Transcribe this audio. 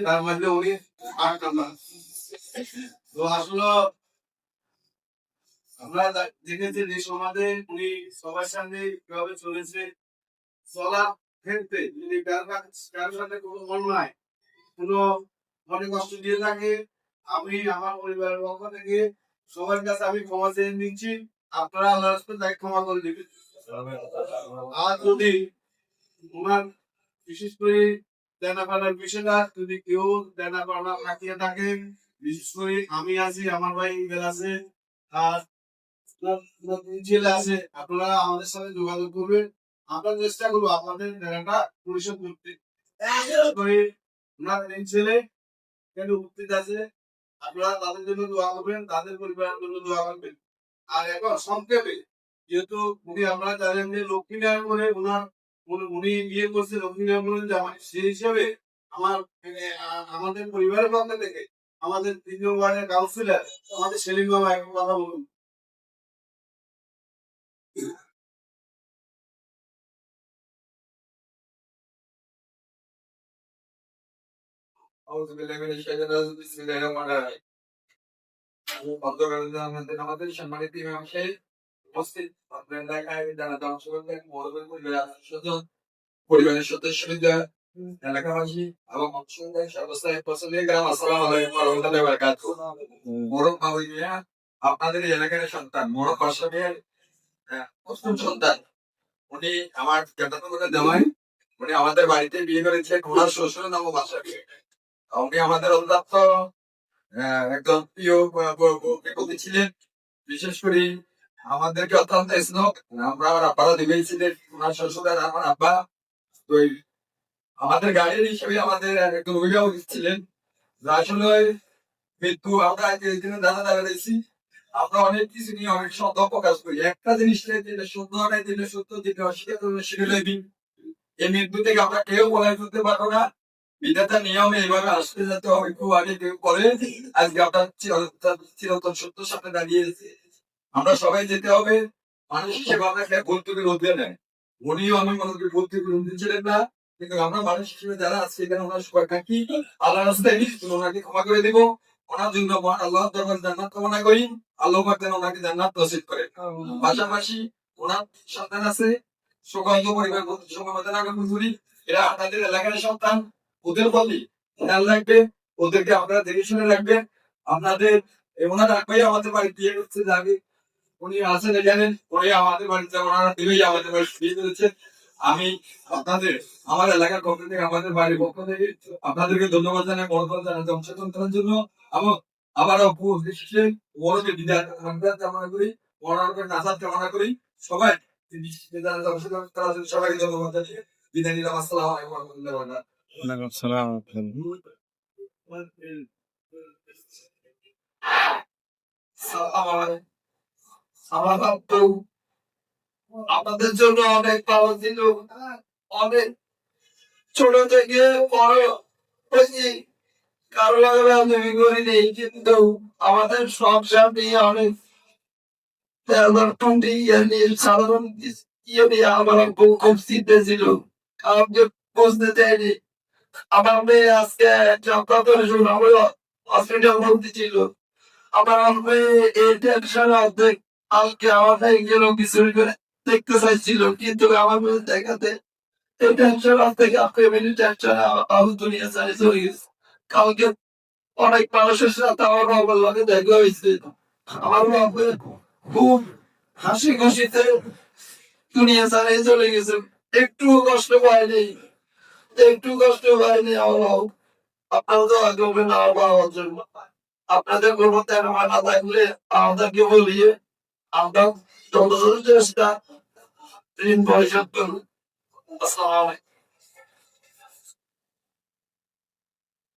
তার মধ্যে উনি তো আসলে আমরা দেখেছি যে সমাজে উনি সবার সঙ্গে কিভাবে চলেছে চলার ক্ষেত্রে যদি কারোর সাথে কোনো অন্যায় কোনো মনে কষ্ট দিয়ে থাকে আমি আমার পরিবারের পক্ষ থেকে সবার কাছে আমি ক্ষমা চেয়ে নিচ্ছি। আপনারা আল্লাহ রাস্তায় তাকে ক্ষমা করে দিবেন। আর যদি ওনার বিশেষ করে দেনা পাওনার বিষয়টা যদি কেউ দেনা পাওনা থাকিয়ে থাকে, বিশেষ করে আমি আছি, আমার ভাই ইমেল আছে, আর ছেলে আছে, আপনারা আমাদের সাথে যোগাযোগ করবেন। আমরা চেষ্টা করবো আপনাদের দেনাটা পরিশোধ করতে। করে ওনার ছেলে কেন উপস্থিত আছে, আপনারা তাদের জন্য দোয়া করবেন, তাদের পরিবারের জন্য দোয়া করবেন। আর এখন সংক্ষেপে যেহেতু উনি আমরা জানেন যে লক্ষ্মী নারায়ণ করে ওনার উনি বিয়ে করছে লক্ষ্মী নারায়ণ জামাই, সেই হিসাবে আমার আমাদের পরিবারের পক্ষ থেকে আমাদের ৩ নং ওয়ার্ডের কাউন্সিলর আমাদের সেলিম মামা এখন কথা বলুন। আমাদের সম্মানিত ইমাম সাহেব উপস্থিত আপনার এলাকায় যারা অংশগ্রহণ পরিবারের সদস্যরা এলাকাবাসী এবং আপনাদের এলাকার সন্তান মোরক অসমের প্রথম সন্তান উনি আমার জামাই, উনি আমাদের বাড়িতে বিয়ে করেছেন, ওনার শ্বশুর নাম বাসা বিয়ে। উনি আমাদের অত্যন্ত একজন প্রিয় ব্যক্তি ছিলেন, বিশেষ করে আমাদেরকে অত্যন্ত স্নেহ আমরা আমার আব্বারা দিবেই ছিলেন, ওনার শ্বশুর আর আমার আব্বা তো আমাদের গাড়ির হিসেবে আমাদের একজন অভিভাবক ছিলেন। আসলে মৃত্যু আমরা দাদা দাদা দিয়েছি, আমরা অনেক কিছু নিয়ে অনেক সন্দেহ প্রকাশ করি। একটা জিনিস যেটা সত্য হয় যেটা সত্য যেটা অস্বীকার করবে সেটা লেবি। এই মৃত্যু থেকে আমরা কেউ বলাই করতে পারবো না। বিধাতা নিয়মে এইভাবে আসতে যেতে হবে, খুব আগে কেউ করে আজকে আপনার চিরন্তন সত্য সামনে দাঁড়িয়েছে। আমরা সবাই যেতে হবে, মানুষ হিসেবে আমরা ভুল ত্রুটি রোধে নেয়। উনিও আমি মনে করি ভুল ত্রুটি রোধ ছিলেন না, কিন্তু আমরা মানুষ হিসেবে যারা আছি এখানে ওনার সবাই থাকি, আল্লাহ রাস্তায় ওনাকে ক্ষমা করে দিব। ওনার জন্য আল্লাহ দরবার জান্নাত কামনা করি, আল্লাহ যেন ওনাকে জান্নাত নসিব করে। পাশাপাশি ওনার সন্তান আছে, সুগন্ধ পরিবার করি, এরা আপনাদের এলাকার সন্তান, ওদের বলি খেয়াল রাখবে, ওদেরকে আপনারা দেখে শুনে রাখবেন। আপনাদের ওনার আগে আমাদের বাড়ি বিয়ে করছে যাবে, উনি আছেন এখানে, উনি আমাদের বাড়িতে ওনারা দিবেই আমাদের বাড়ি বিয়ে করেছে। আমি আপনাদের আমার এলাকার পক্ষ থেকে আমাদের বাড়ির পক্ষ থেকে আপনাদেরকে ধন্যবাদ জানাই, বড় জানাতে অংশগ্রহণ করার জন্য। এবং আবারও বড়কে বিদায় কামনা করি, বড়কে নাজাত কামনা করি। সবাই অংশগ্রহণ করার জন্য সবাইকে ধন্যবাদ জানিয়ে বিদায় নিলাম। আসসালামু আলাইকুম ওয়া রাহমাতুল্লাহি ওয়া বারাকাতুহু। আপনাদের জন্য অনেক পাওয়া ছিল, অনেক ছোট থেকে বড় হয়েছি, কারো লাগে রাজনীতি করি নেই, কিন্তু আমাদের সংসার নিয়ে অনেক সাধারণ ইয়ে নিয়ে আমার খুব চিন্তা ছিল, কাউকে বুঝতে চাইনি। আমার মেয়ে আজকে যাত্রা করে শুনে আমার হসপিটাল ভর্তি ছিল। আমার মেয়ে এই টেনশন অর্ধেক কালকে আমার মেয়ে গেল কিছু করে দেখতে চাইছিল, কিন্তু আমার মেয়ে দেখাতে এই টেনশন অর্ধেক ফ্যামিলি টেনশন আহত দুনিয়া চাই চলে গেছে। কালকে অনেক মানুষের সাথে আমার বাবার লাগে দেখা হয়েছে। আমার বাবা খুব হাসি খুশিতে দুনিয়া ছাড়াই চলে গেছে, একটু কষ্ট পায়নি, একটু কষ্ট পায়নি। আমার আপনারা তো আগে করবেন আমার বাবার জন্য। আপনাদের কোনো তেরো মানা থাকলে আমাদেরকে বলিয়ে আমরা যত চেষ্টা ঋণ পরিশোধ করুন। আসসালামু আলাইকুম।